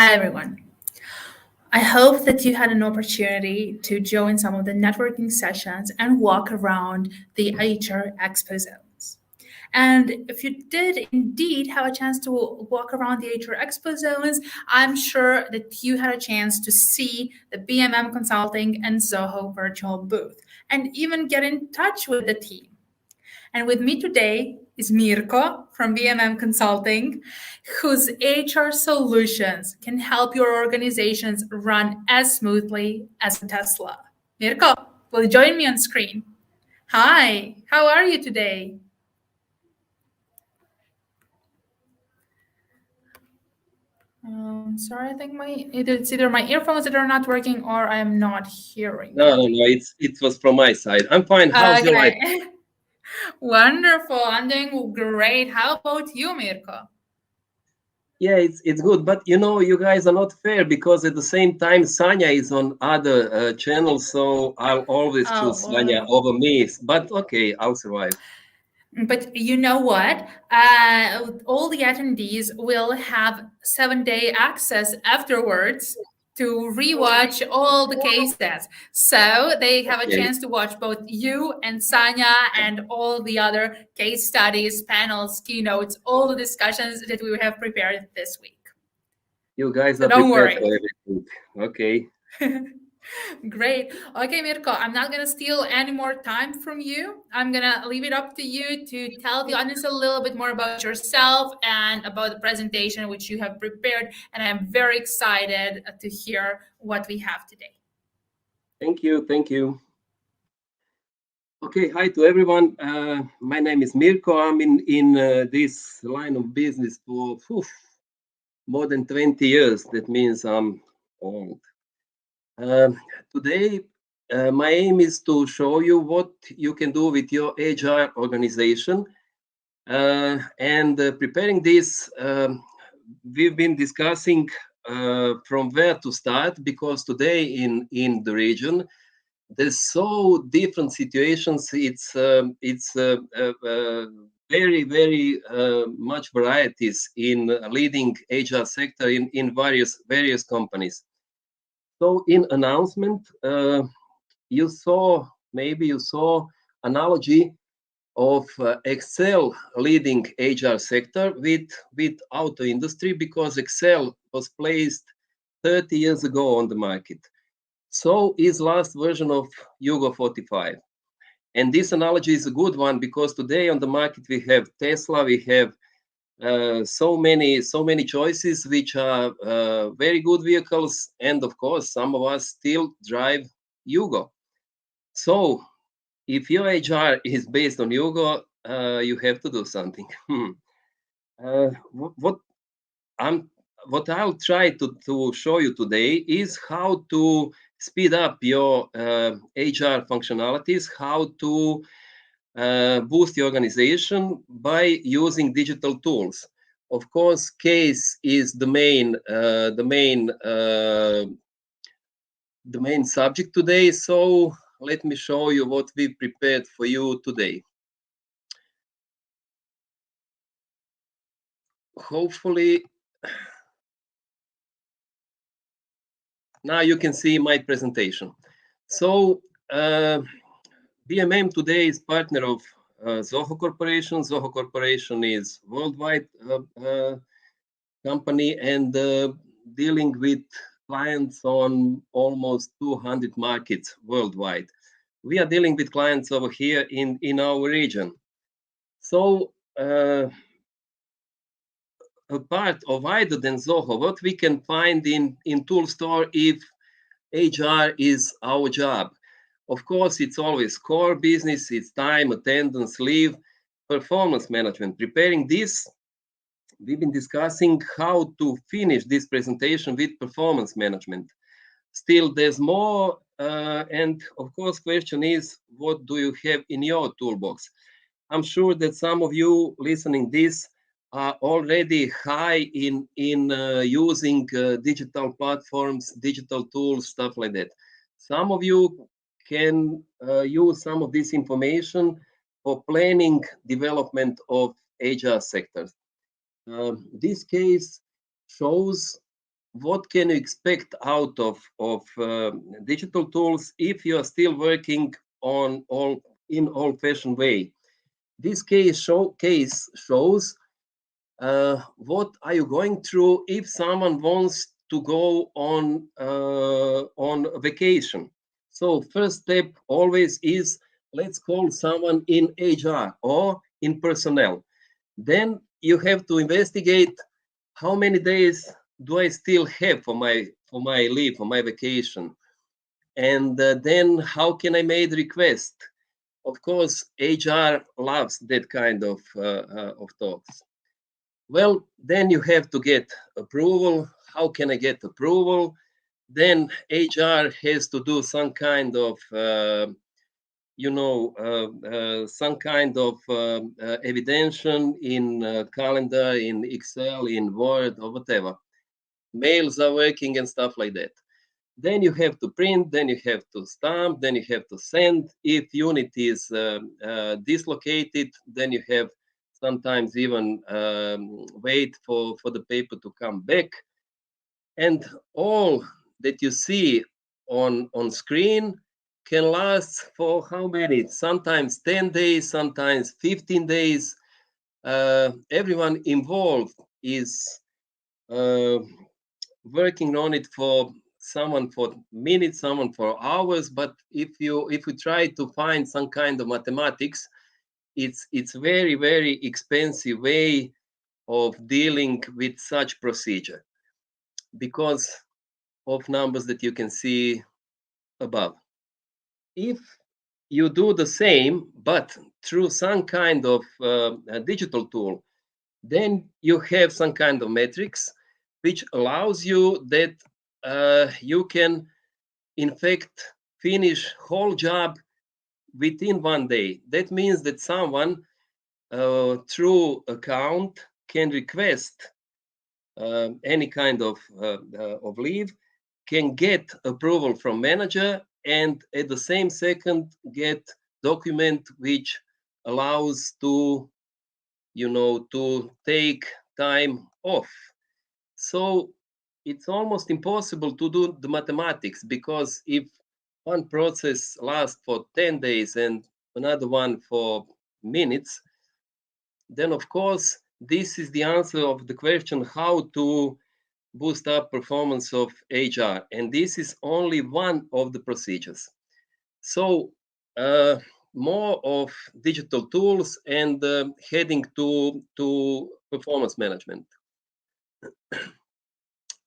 Hi, everyone. I hope that you had an opportunity to join some of the networking sessions and walk around the HR Expo zones. And if you did indeed have a chance to walk around the HR Expo zones, I'm sure that you had a chance to see the BMM Consulting and Zoho virtual booth and even get in touch with the team. And with me today is Mirko from BMM Consulting, whose HR solutions can help your organizations run as smoothly as a Tesla. Mirko, will you join me on screen? Hi, how are you today? Sorry, I think it's either my earphones that are not working or I am not hearing No, you. it was from my side. I'm fine. How's your life? Wonderful. I'm doing great. How about you, Mirko? Yeah, it's good, but you guys are not fair because at the same time Sanya is on other channels, so I'll always choose Sanya over me. But okay, I'll survive. But you know what? All the attendees will have 7-day access afterwards to rewatch all the cases. So they have a chance to watch both you and Sanya and all the other case studies, panels, keynotes, all the discussions that we have prepared this week. You guys So are don't prepared worry. for everything. Okay. Great. Okay, Mirko, I'm not going to steal any more time from you. I'm going to leave it up to you to tell the audience a little bit more about yourself and about the presentation which you have prepared. And I'm very excited to hear what we have today. Thank you. Thank you. Okay, hi to everyone. My name is Mirko. I'm in this line of business for more than 20 years. That means I'm old. Today, my aim is to show you what you can do with your HR organization. And preparing this, we've been discussing from where to start, because today in the region, there's so different situations. It's very much varieties in leading HR sector in various companies. So in announcement, you saw analogy of Excel leading HR sector with auto industry, because Excel was placed 30 years ago on the market. So is last version of Yugo 45. And this analogy is a good one, because today on the market we have Tesla, we have so many choices, which are very good vehicles, and of course some of us still drive Yugo. So if your HR is based on Yugo, you have to do something. What I'll try to show you today is how to speed up your HR functionalities, how to boost the organization by using digital tools. Of course, case is the main subject today. So let me show you what we prepared for you today. Hopefully, now you can see my presentation. So BMM today is partner of Zoho Corporation. Zoho Corporation is worldwide company and dealing with clients on almost 200 markets worldwide. We are dealing with clients over here in our region. So a part of other than Zoho, what we can find in tool store if HR is our job. Of course, it's always core business, it's time, attendance, leave, performance management. Preparing this, we've been discussing how to finish this presentation with performance management. Still, there's more, and of course, question is, what do you have in your toolbox? I'm sure that some of you listening this are already high in using digital platforms, digital tools, stuff like that. Some of you can use some of this information for planning development of HR sectors. This case shows what can you expect out of digital tools if you are still working on old-fashioned way? This case shows what are you going through if someone wants to go on vacation. So first step always is, let's call someone in HR or in personnel. Then you have to investigate how many days do I still have for my leave, for my vacation, and then how can I make request. Of course, HR loves that kind of talks. Well, then you have to get approval. How can I get approval? Then HR has to do some kind of, some kind of evidentiation in calendar, in Excel, in Word, or whatever. Mails are working and stuff like that. Then you have to print, then you have to stamp, then you have to send. If unit is dislocated, then you have sometimes even wait for the paper to come back. And all that you see on screen can last for how many? Sometimes 10 days, sometimes 15 days. Everyone involved is uh, working on it for someone for minutes, someone for hours. But if we try to find some kind of mathematics, it's very expensive way of dealing with such procedure because of numbers that you can see above. If you do the same but through some kind of digital tool, then you have some kind of metrics which allows you that you can in fact finish whole job within 1 day. That means that someone through account can request any kind of leave, can get approval from manager, and at the same second get document which allows to take time off. So it's almost impossible to do the mathematics, because if one process lasts for 10 days and another one for minutes, then of course this is the answer of the question how to boost up performance of HR. And this is only one of the procedures. So uh, more of digital tools and heading to performance management.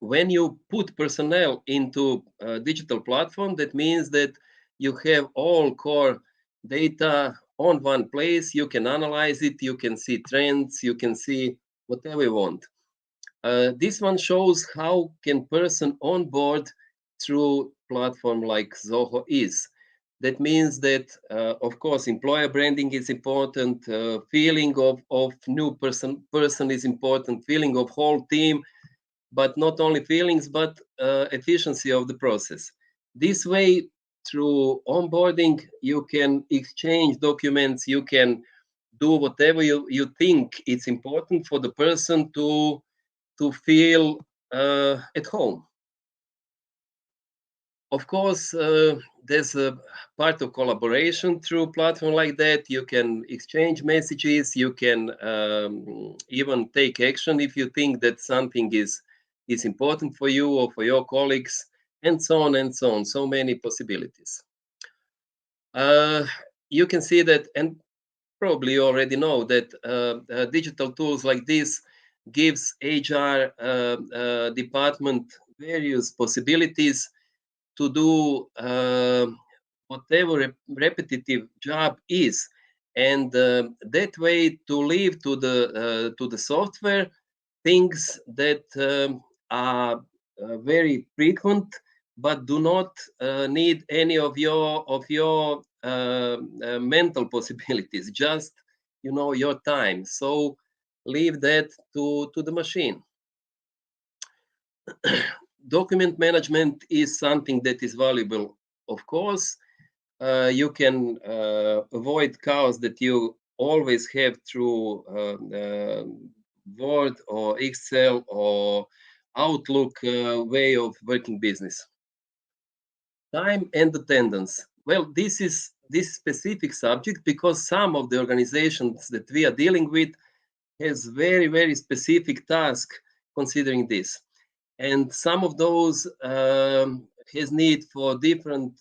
When you put personnel into a digital platform, that means that you have all core data on one place. You can analyze it, you can see trends, you can see whatever you want. This one shows how can person onboard through platform like Zoho is. That means that, of course, employer branding is important, feeling of new person is important, feeling of whole team, but not only feelings, but efficiency of the process. This way, through onboarding, you can exchange documents, you can do whatever you think it's important for the person to feel at home. Of course, there's a part of collaboration through platform like that. You can exchange messages. You can even take action if you think that something is important for you or for your colleagues, and so on and so on. So many possibilities. You can see that, and probably you already know that digital tools like this gives HR department various possibilities to do whatever repetitive job is, and that way to leave to the software things that are very frequent but do not need any of your mental possibilities, just your time. So leave that to the machine. Document management is something that is valuable, of course. You can avoid chaos that you always have through Word or Excel or outlook way of working business. Time and attendance. Well, this is this specific subject because some of the organizations that we are dealing with has very specific task considering this, and some of those has need for different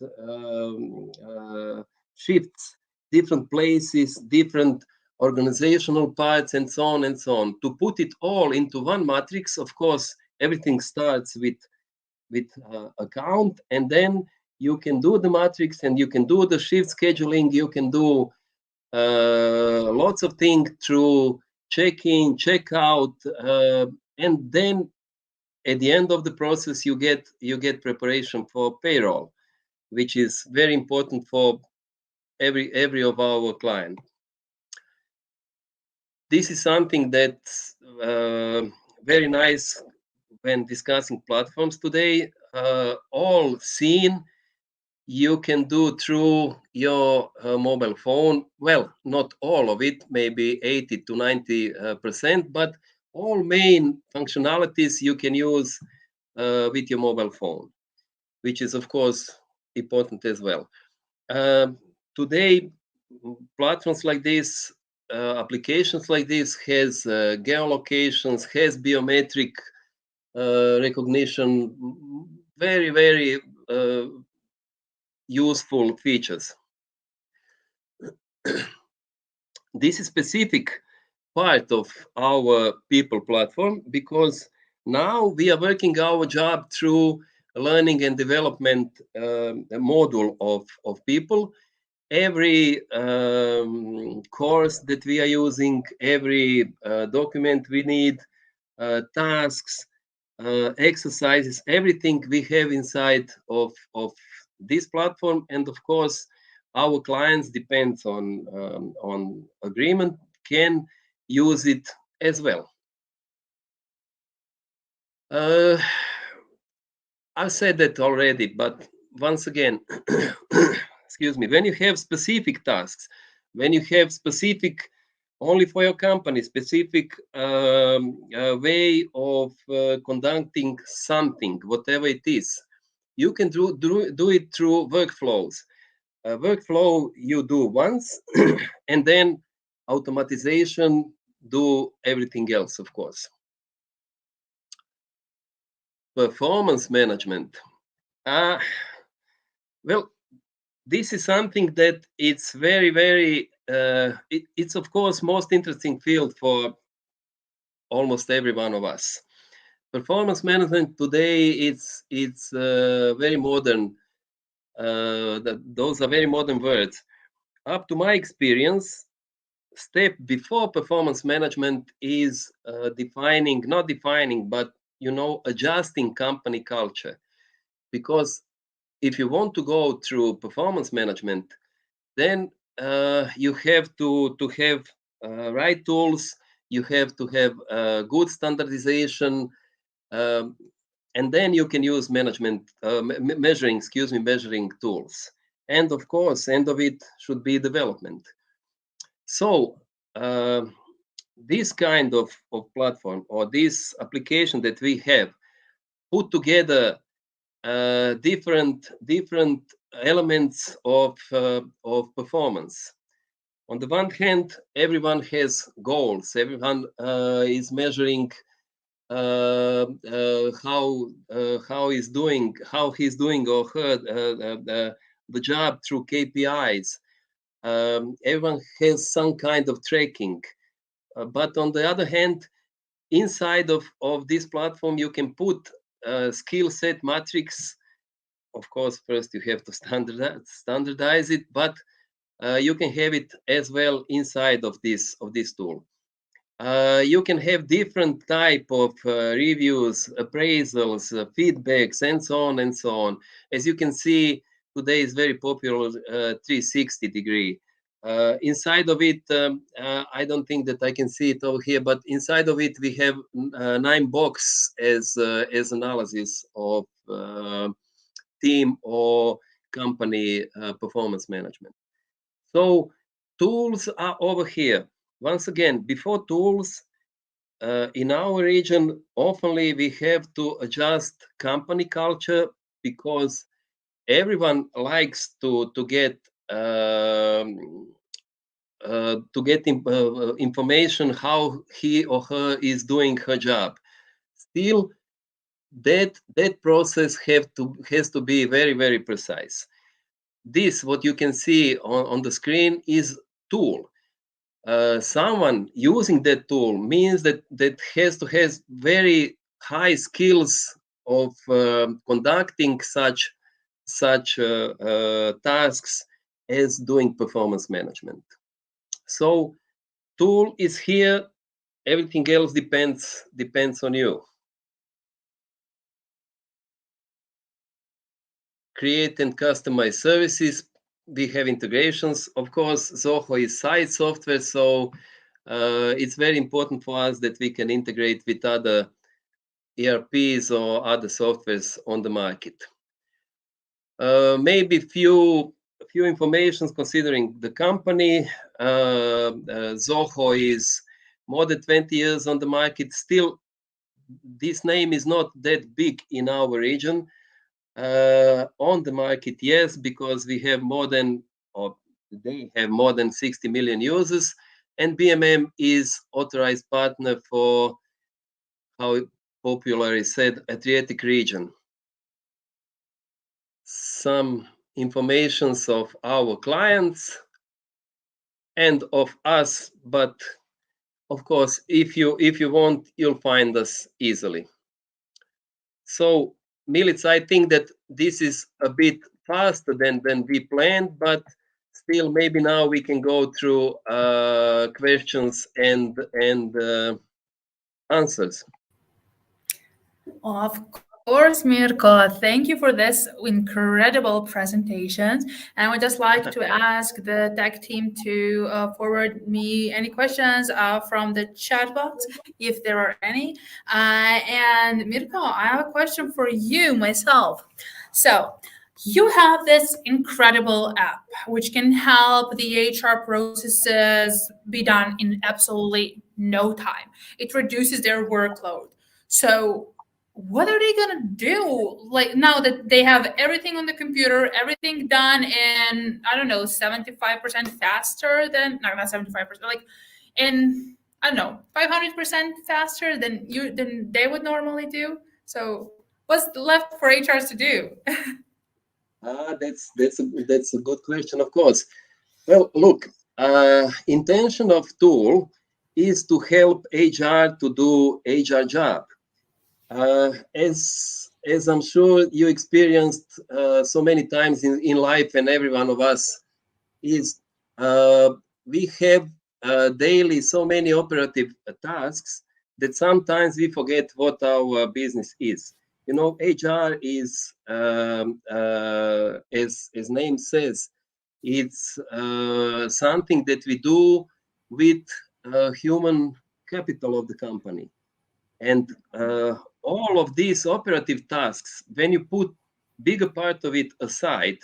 shifts, different places, different organizational parts, and so on and so on. To put it all into one matrix, of course, everything starts with account, and then you can do the matrix and you can do the shift scheduling, you can do lots of things through check in, check out, and then at the end of the process you get preparation for payroll, which is very important for every of our client. This is something that's very nice when discussing platforms today. All seen you can do through your mobile phone. Well, not all of it, maybe 80 to 90%, but all main functionalities you can use with your mobile phone, which is of course important as well. Today, platforms like this, applications like this has geolocations, has biometric recognition, very useful features. This is specific part of our people platform because now we are working our job through learning and development module of people. Every course that we are using, every document we need, tasks, exercises, everything we have inside of this platform. And of course, our clients, depends on agreement, can use it as well. I said that already, but once again, excuse me, when you have specific tasks, when you have specific only for your company, specific way of conducting something, whatever it is, you can do it through workflows. Workflow you do once, and then automatization do everything else, of course. Performance management. Well, this is something that it's very it's of course most interesting field for almost every one of us. Performance management today, it's very modern. Those are very modern words. Up to my experience, step before performance management is not defining, but adjusting company culture. Because if you want to go through performance management, then you have to have right tools, you have to have good standardization, and then you can use measuring tools. And of course, end of it should be development. So this kind of platform, or this application that we have put together different elements of performance. On the one hand, everyone has goals. Everyone is measuring how he's doing or her the job through KPIs. Everyone has some kind of tracking. But on the other hand, inside of this platform, you can put skill set matrix. Of course, first you have to standardize it, but you can have it as well inside of this tool. You can have different type of reviews, appraisals, feedbacks, and so on and so on. As you can see, today is very popular 360 degree. Inside of it, I don't think that I can see it over here, but inside of it we have 9 box as analysis of team or company performance management. So tools are over here. Once again, before tools, in our region, oftenly we have to adjust company culture because everyone likes to get information how he or her is doing her job. Still, that process has to be very very precise. This what you can see on the screen is tool. Someone using that tool means that has to has very high skills of conducting such tasks as doing performance management. So tool is here. Everything else depends on you. Create and customize services. We have integrations. Of course, Zoho is site software, so it's very important for us that we can integrate with other ERPs or other softwares on the market. Maybe few informations considering the company. Zoho is more than 20 years on the market. Still, this name is not that big in our region. On the market, yes, because we have more than, or they have more than 60 million users, and BMM is authorized partner for, how popular is said, Adriatic region. Some informations of our clients and of us, but of course, if you want, you'll find us easily. So, Milica, I think that this is a bit faster than we planned, but still, maybe now we can go through questions and answers. Of course, Mirko. Thank you for this incredible presentation. And I would just like to ask the tech team to forward me any questions from the chat box, if there are any. And Mirko, I have a question for you myself. So, you have this incredible app which can help the HR processes be done in absolutely no time. It reduces their workload. So, what are they gonna do? Like now that they have everything on the computer, everything done in, I don't know, 75% faster than, no, not 75%, like in, I don't know, 500% faster than they would normally do. So what's left for HRs to do? That's a good question, of course. Well, look, intention of tool is to help HR to do HR job. As I'm sure you experienced so many times in life, and every one of us is, we have daily so many operative tasks that sometimes we forget what our business is. You know, HR is, as name says, it's something that we do with human capital of the company. And all of these operative tasks, when you put bigger part of it aside,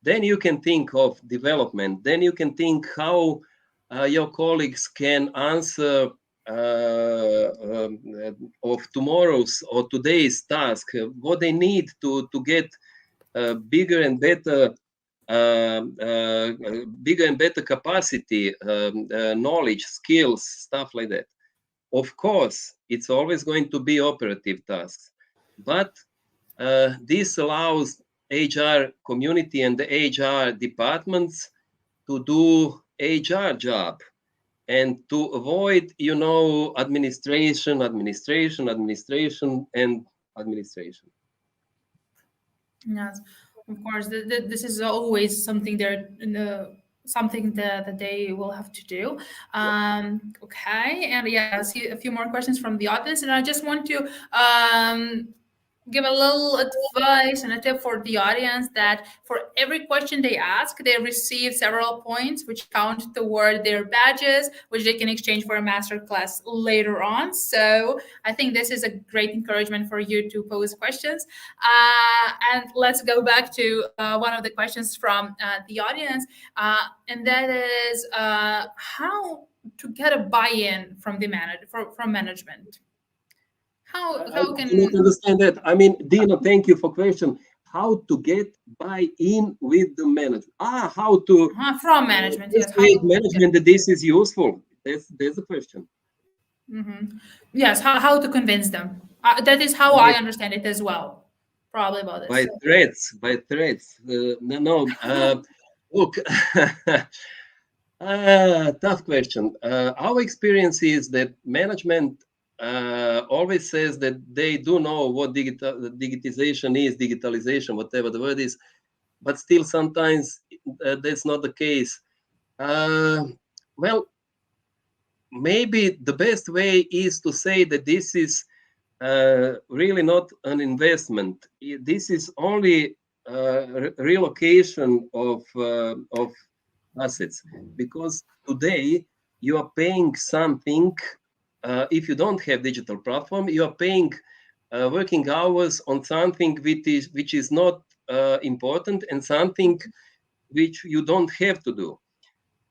then you can think of development. Then you can think how your colleagues can answer of tomorrow's or today's task, what they need to get bigger and better bigger and better capacity, knowledge, skills, stuff like that. Of course, it's always going to be operative tasks, but this allows HR community and the HR departments to do HR job and to avoid, you know, administration, and administration. Yes, of course. This is always something something that they will have to do. Yep. Okay, and yeah, I see a few more questions from the audience, and I just want to give a little advice and a tip for the audience that for every question they ask, they receive several points which count toward their badges, which they can exchange for a master class later on. So I think this is a great encouragement for you to pose questions. And let's go back to one of the questions from the audience, and that is how to get a buy-in from the from management. I How do not can understand that. I mean, Dina, thank you for question. How to get buy-in with the manager? How to from management? Yes, persuade how? management that this is useful? That's the question. Yes, how to convince them? That is how I By understand it as well. Probably about by this. threats, by threats. No, no. Look, tough question. Our experience is that management always says that they do know what digitization is, digitalization, whatever the word is, but still sometimes that's not the case. Uh, well, maybe the best way is to say that this is really not an investment. This is only relocation of assets, because today you are paying something. If you don't have digital platform, you are paying working hours on something which is not important, and something which you don't have to do.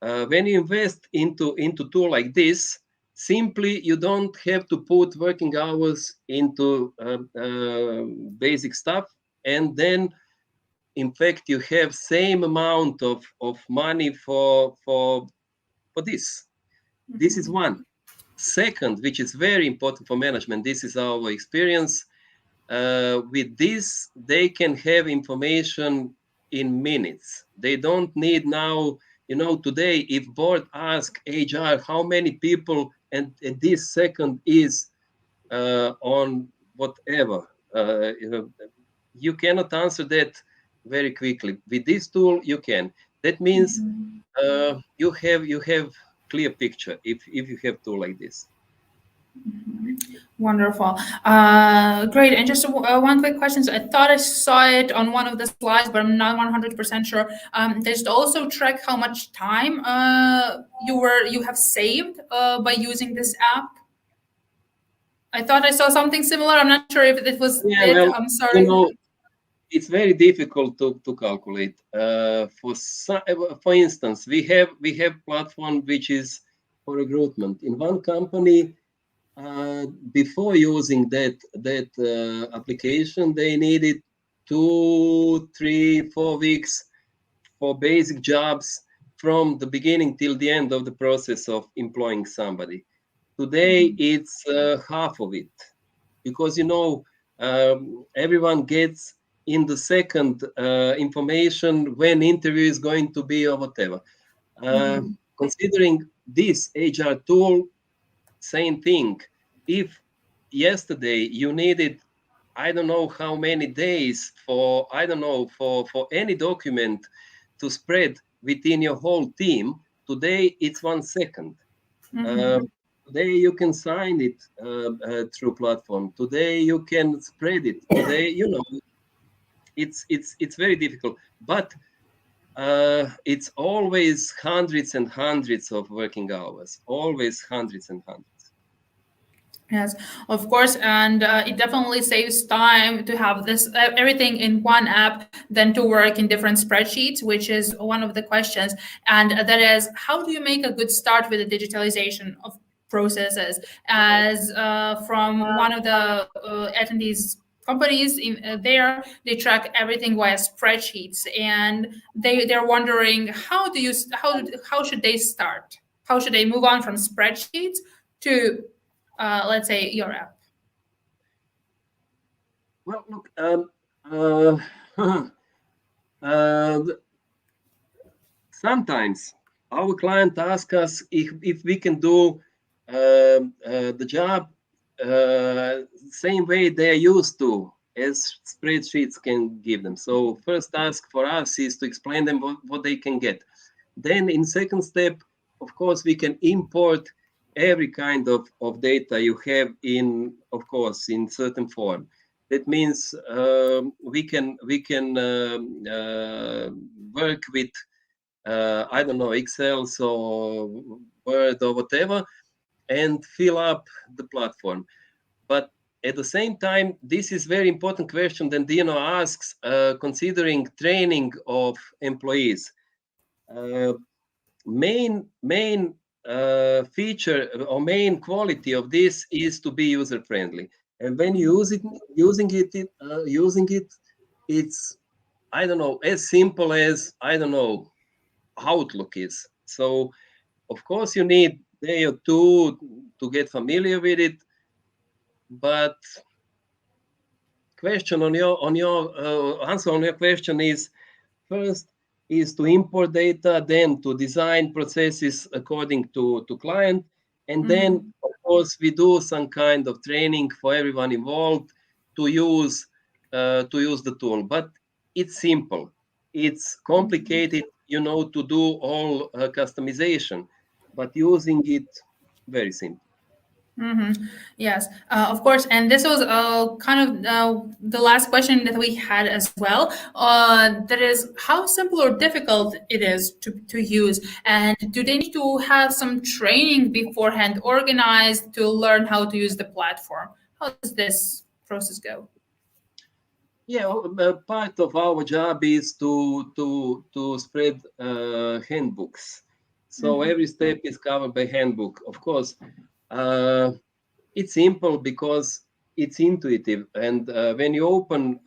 When you invest into tool like this, simply you don't have to put working hours into basic stuff, and then in fact you have same amount of money for this is one. Second, which is very important for management, this is our experience, with this they can have information in minutes. They don't need now, today if board ask HR how many people and at this second is on whatever, you cannot answer that very quickly. With this tool you can. That means you have clear picture if you have tool like this. Wonderful. Great. And just one quick question. So I thought I saw it on one of the slides, but I'm not 100% sure. Does it also track how much time you have saved by using this app? I thought I saw something similar. I'm not sure if it was Yeah, it. well, I'm you sorry. know, it's very difficult to calculate. For instance, we have platform which is for recruitment. In one company, before using that application, they needed 2, 3, 4 weeks for basic jobs from the beginning till the end of the process of employing somebody. Today, it's half of it, because everyone gets in the second information when interview is going to be or whatever. Uh, Considering this HR tool, same thing. If yesterday you needed, I don't know how many days for, I don't know, for any document to spread within your whole team, today it's 1 second. Uh, Today you can sign it through platform. Today you can spread it. Today, it's very difficult, but it's always hundreds and hundreds of working hours. Always hundreds and hundreds. Yes, of course, and it definitely saves time to have this everything in one app than to work in different spreadsheets, which is one of the questions. And that is, how do you make a good start with the digitalization of processes? As from one of the attendees companies in there, they track everything via spreadsheets, and they're wondering how should they start? How should they move on from spreadsheets to let's say your app? Well, look, uh, sometimes our client asks us if we can do the job same way they are used to, as spreadsheets can give them. So first task for us is to explain them what they can get. Then in second step, of course, we can import every kind of data you have in, of course, in certain form. That means we can work with I don't know, Excel or Word or whatever, and fill up the platform. But at the same time, this is very important question that Dino asks, considering training of employees. Uh, main feature or main quality of this is to be user friendly. And when you using it, it's I don't know, as simple as I don't know Outlook is. So of course you need day or two to get familiar with it, but question on your answer on your question is first is to import data, then to design processes according to client, and then Mhm. of course we do some kind of training for everyone involved to use the tool. But it's simple. It's complicated, to do all customization, but using it very simple. Hmm. Yes, of course. And this was kind of the last question that we had as well. That is, how simple or difficult it is to use, and do they need to have some training beforehand, organized to learn how to use the platform? How does this process go? Yeah, part of our job is to spread handbooks. So Hmm. every step is covered by handbook. Of course, uh, it's simple because it's intuitive. And when you open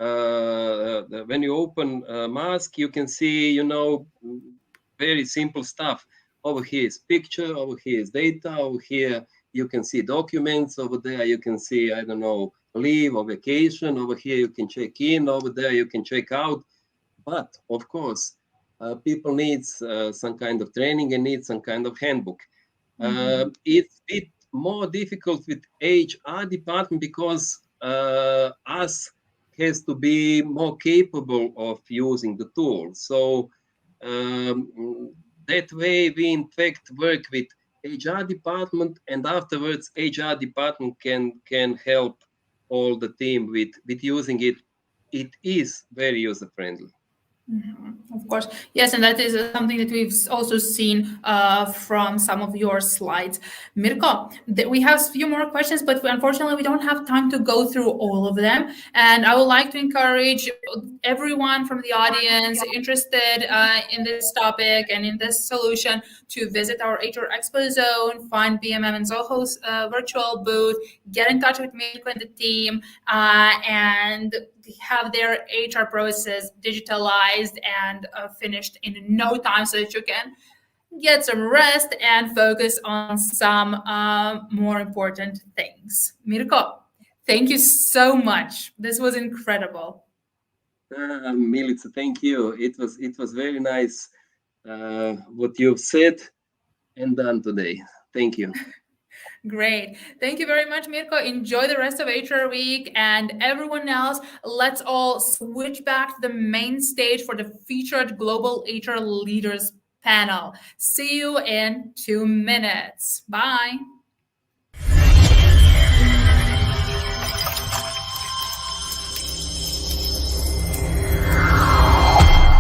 mask, you can see very simple stuff. Over here is picture. Over here is data. Over here you can see documents. Over there you can see I don't know leave or vacation. Over here you can check in. Over there you can check out. But of course, people needs some kind of training and need some kind of handbook. It's a bit more difficult with HR department because us has to be more capable of using the tool. So that way we in fact work with HR department, and afterwards HR department can help all the team with using it. It is very user friendly. Of course, yes, and that is something that we've also seen from some of your slides. Mirko, we have a few more questions, but unfortunately, we don't have time to go through all of them. And I would like to encourage everyone from the audience interested in this topic and in this solution to visit our HR Expo Zone, find BMM and Zoho's virtual booth, get in touch with Mirko and the team, and have their HR process digitalized and finished in no time so that you can get some rest and focus on some more important things. Mirko, thank you so much. This was incredible. Milica, thank you. It was very nice what you've said and done today. Thank you. Great. Thank you very much, Mirko. Enjoy the rest of HR week. And everyone else, let's all switch back to the main stage for the featured Global HR Leaders panel. See you in 2 minutes. Bye.